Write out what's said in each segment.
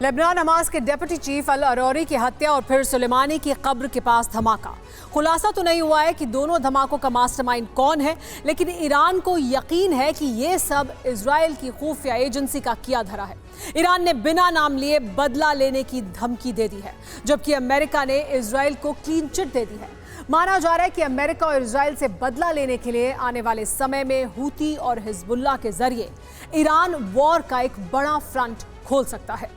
Lebanon Hamas के deputy chief अल अरौरी की हत्या और फिर सुलेमानी की कब्र के पास धमाका। खुलासा तो नहीं हुआ है कि दोनों धमाकों का मास्टरमाइंड कौन है, लेकिन ईरान को यकीन है कि ये सब इजराइल की खुफिया एजेंसी का किया धरा है। ईरान ने बिना नाम लिए बदला लेने की धमकी दे दी है, जबकि अमेरिका ने इजराइल को क्लीन चिट दे दी है। माना जा रहा है कि अमेरिका और इजराइल से बदला लेने के लिए आने वाले समय में हूती और हिजबुल्लाह के जरिए ईरान वॉर का एक बड़ा फ्रंट खोल सकता है।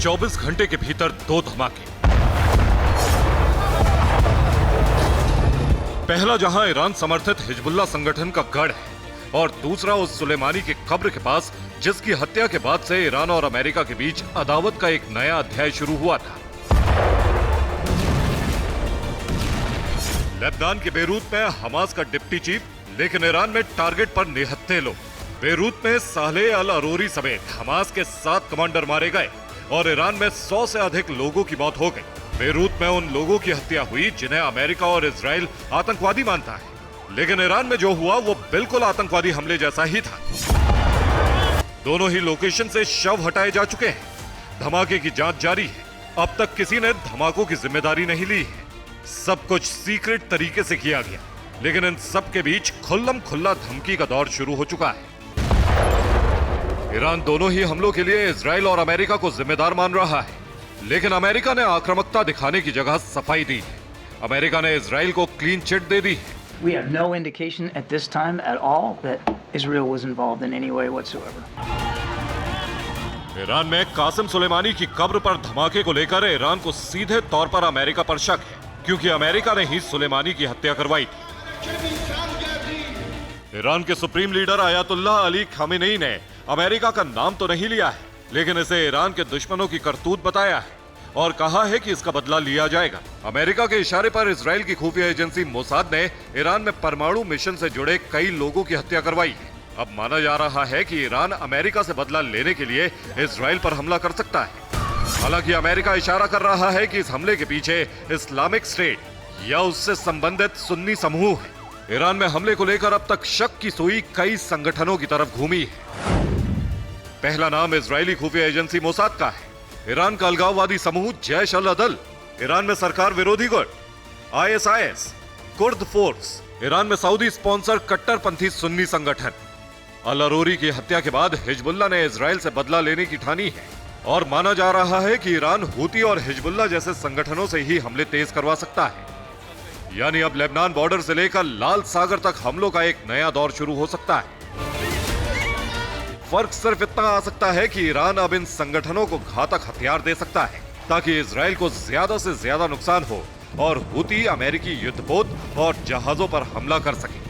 24 घंटे के भीतर 2 धमाके। पहला जहां ईरान समर्थित हिजबुल्लाह संगठन का गढ़ है और दूसरा उस सुलेमानी की कब्र के पास, जिसकी हत्या के बाद से ईरान और अमेरिका के बीच अदावत का एक नया अध्याय शुरू हुआ था। लेबनान के बेरूत में हमास का डिप्टी चीफ, लेकिन ईरान में टारगेट पर निहत्थे लोग। बेरूत में सालेह अल अरोरी समेत हमास के 7 कमांडर मारे गए और ईरान में 100 से अधिक लोगों की मौत हो गई। बेरूत में उन लोगों की हत्या हुई जिन्हें अमेरिका और इजराइल आतंकवादी मानता है, लेकिन ईरान में जो हुआ वो बिल्कुल आतंकवादी हमले जैसा ही था। दोनों ही लोकेशन से शव हटाए जा चुके हैं। धमाके की जांच जारी है। अब तक किसी ने धमाकों की जिम्मेदारी नहीं ली है। सब कुछ सीक्रेट तरीके से किया गया, लेकिन इन सब के बीच खुल्लम खुल्ला धमकी का दौर शुरू हो चुका है। ईरान दोनों ही हमलों के लिए इजराइल और अमेरिका को जिम्मेदार मान रहा है, लेकिन अमेरिका ने आक्रामकता दिखाने की जगह सफाई दी है। अमेरिका ने इजराइल को क्लीन चिट दे दी है। We have no indication at this time at all that Israel was involved in any way whatsoever. Iran में कासिम सुलेमानी की कब्र पर धमाके को लेकर ईरान को सीधे तौर पर अमेरिका पर शक है, क्योंकि अमेरिका ने ही सुलेमानी की हत्या करवाई थी। ईरान के supreme leader Ayatollah Ali Khamenei ने अमेरिका का नाम तो नहीं लिया है, लेकिन इसे ईरान के दुश्मनों की करतूत बताया है और कहा है कि इसका बदला लिया जाएगा। अमेरिका के इशारे पर इजराइल की खुफिया एजेंसी मोसाद ने ईरान में परमाणु मिशन से जुड़े कई लोगों की हत्या करवाई है। अब माना जा रहा है कि ईरान अमेरिका से बदला लेने के लिए इजराइल पर हमला कर सकता है। हालांकि अमेरिका इशारा कर रहा है कि इस हमले के पीछे इस्लामिक स्टेट या उससे संबंधित सुन्नी समूह है। ईरान में हमले को लेकर अब तक शक की सुई कई संगठनों की तरफ घूमी है। पहला नाम इजरायली खुफिया एजेंसी मोसाद का है, ईरान का अलगाववादी समूह जैश अल अदल, ईरान में सरकार विरोधी गुट ISIS, कुर्द फोर्स, ईरान में सऊदी स्पॉन्सर कट्टरपंथी सुन्नी संगठन। अल अरोरी की हत्या के बाद हिजबुल्लाह ने इजराइल से बदला लेने की ठानी है और माना जा रहा है कि ईरान हूती और हिजबुल्लाह जैसे संगठनों से ही हमले तेज करवा सकता है। यानी अब लेबनान बॉर्डर से लेकर लाल सागर तक हमलों का एक नया दौर शुरू हो सकता है। फर्क सिर्फ इतना आ सकता है कि ईरान अब इन संगठनों को घातक हथियार दे सकता है ताकि इजराइल को ज्यादा से ज्यादा नुकसान हो और हूती अमेरिकी युद्धपोत और जहाजों पर हमला कर सके।